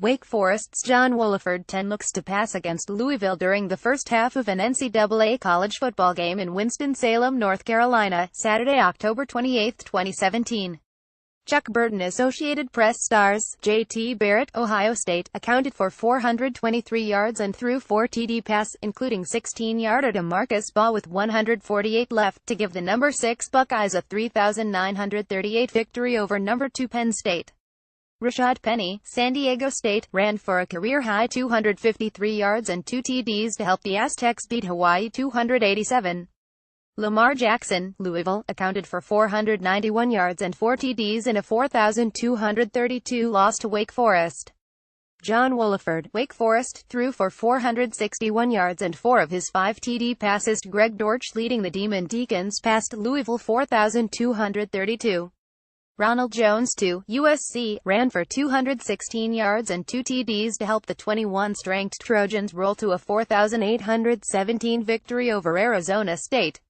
Wake Forest's John Wolford 10 looks to pass against Louisville during the first half of an NCAA college football game in Winston-Salem, North Carolina, Saturday, October 28, 2017. Chuck Burton. Associated Press stars, J.T. Barrett, Ohio State, accounted for 423 yards and threw 4 TD passes, including 16-yarder to Marcus Ball with 148 left, to give the number 6 Buckeyes a 3,938 victory over number 2 Penn State. Rashad Penny, San Diego State, ran for a career-high 253 yards and 2 TDs to help the Aztecs beat Hawaii 287. Lamar Jackson, Louisville, accounted for 491 yards and 4 TDs in a 4,232 loss to Wake Forest. John Wolford, Wake Forest, threw for 461 yards and 4 of his 5 TD passes to Greg Dortch, leading the Demon Deacons past Louisville 4,232. Ronald Jones, USC, ran for 216 yards and 2 TDs to help the 21st-ranked Trojans roll to a 4,817 victory over Arizona State.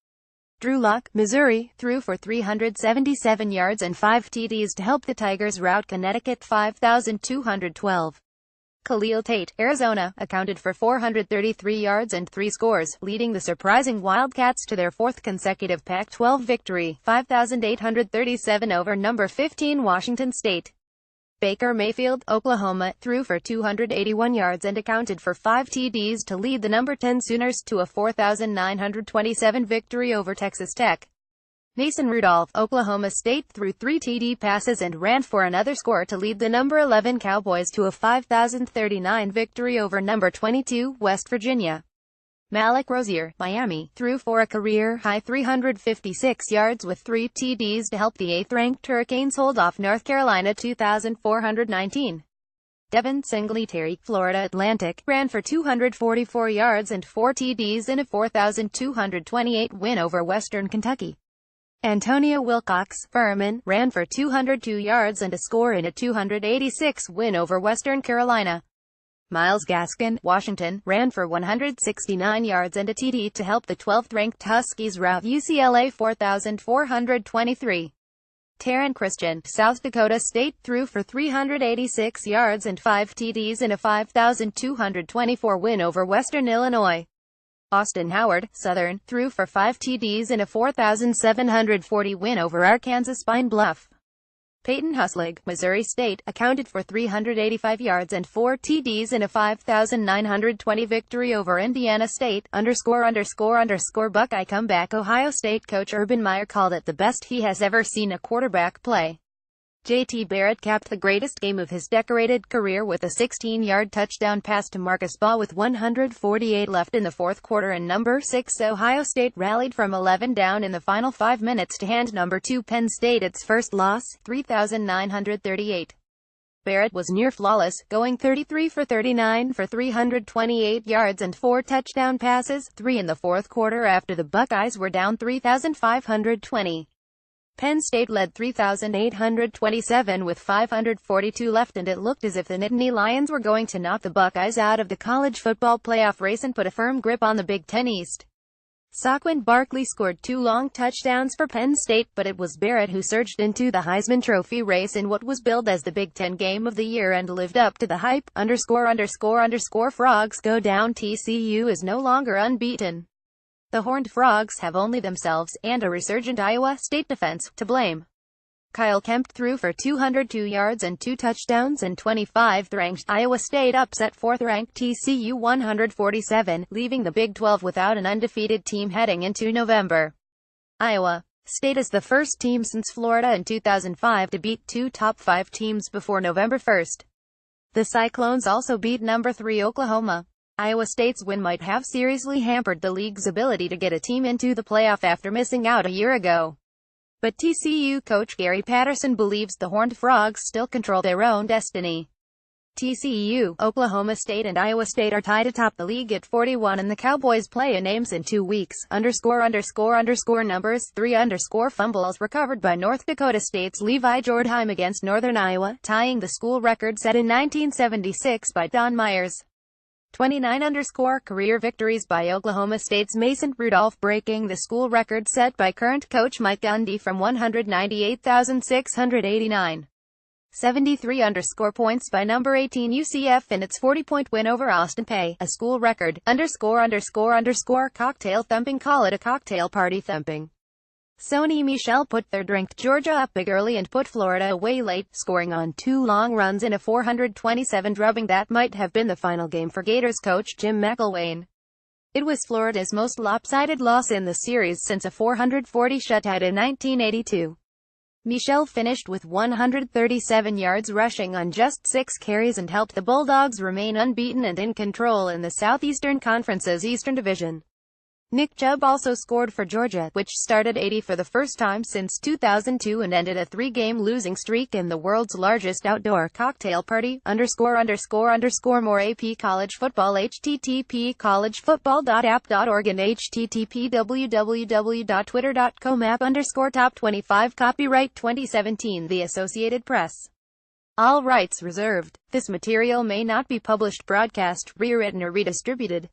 Drew Lock, Missouri, threw for 377 yards and 5 TDs to help the Tigers rout Connecticut 5,212. Khalil Tate, Arizona, accounted for 433 yards and 3 scores, leading the surprising Wildcats to their 4th consecutive Pac-12 victory, 5,837 over number 15 Washington State. Baker Mayfield, Oklahoma, threw for 281 yards and accounted for 5 TDs to lead the number 10 Sooners to a 4,927 victory over Texas Tech. Mason Rudolph, Oklahoma State, threw 3 TD passes and ran for another score to lead the number 11 Cowboys to a 5,039 victory over number 22 West Virginia. Malik Rozier, Miami, threw for a career-high 356 yards with 3 TDs to help the 8th-ranked Hurricanes hold off North Carolina 2,419. Devin Singletary, Florida Atlantic, ran for 244 yards and 4 TDs in a 4,228 win over Western Kentucky. Antonio Wilcox, Furman, ran for 202 yards and a score in a 286 win over Western Carolina. Myles Gaskin, Washington, ran for 169 yards and a TD to help the 12th-ranked Huskies rout UCLA 4,423. Taron Christian, South Dakota State, threw for 386 yards and 5 TDs in a 5,224 win over Western Illinois. Austin Howard, Southern, threw for 5 TDs in a 4,740 win over Arkansas Pine Bluff. Peyton Huslig, Missouri State, accounted for 385 yards and 4 TDs in a 5,920 victory over Indiana State. Buckeye comeback. Ohio State coach Urban Meyer called it the best he has ever seen a quarterback play. J.T. Barrett capped the greatest game of his decorated career with a 16-yard touchdown pass to Marcus Ball with 148 left in the 4th quarter, and number 6 Ohio State rallied from 11 down in the final 5 minutes to hand number 2 Penn State its first loss, 3,938. Barrett was near flawless, going 33 for 39 for 328 yards and 4 touchdown passes, 3 in the 4th quarter after the Buckeyes were down 3,520. Penn State led 3,827 with 542 left, and it looked as if the Nittany Lions were going to knock the Buckeyes out of the college football playoff race and put a firm grip on the Big Ten East. Saquon Barkley scored 2 long touchdowns for Penn State, but it was Barrett who surged into the Heisman Trophy race in what was billed as the Big Ten Game of the Year and lived up to the hype. Frogs go down. TCU is no longer unbeaten. The Horned Frogs have only themselves, and a resurgent Iowa State defense, to blame. Kyle Kempt threw for 202 yards and 2 touchdowns, and 25th-ranked Iowa State upset 4th-ranked TCU 147, leaving the Big 12 without an undefeated team heading into November. Iowa State is the first team since Florida in 2005 to beat 2 top 5 teams before November 1st. The Cyclones also beat number 3 Oklahoma. Iowa State's win might have seriously hampered the league's ability to get a team into the playoff after missing out a year ago. But TCU coach Gary Patterson believes the Horned Frogs still control their own destiny. TCU, Oklahoma State and Iowa State are tied atop the league at 41, and the Cowboys play in Ames in 2 weeks. Numbers 3 fumbles recovered by North Dakota State's Levi Jordheim against Northern Iowa, tying the school record set in 1976 by Don Myers. 29 career victories by Oklahoma State's Mason Rudolph, breaking the school record set by current coach Mike Gundy from 198,689. 73 points by number 18 UCF in its 40-point win over Austin Peay, a school record, cocktail thumping, call it a cocktail party thumping. Sony Michel put their drink Georgia up big early and put Florida away late, scoring on 2 long runs in a 427 drubbing that might have been the final game for Gators coach Jim McElwain. It was Florida's most lopsided loss in the series since a 440 shutout in 1982. Michel finished with 137 yards rushing on just 6 carries and helped the Bulldogs remain unbeaten and in control in the Southeastern Conference's Eastern Division. Nick Chubb also scored for Georgia, which started 80 for the first time since 2002 and ended a 3-game losing streak in the world's largest outdoor cocktail party. More AP College Football, http collegefootball.app.org and http www.twitter.com/app_top 25 Copyright 2017 The Associated Press. All rights reserved. This material may not be published, broadcast, rewritten or redistributed.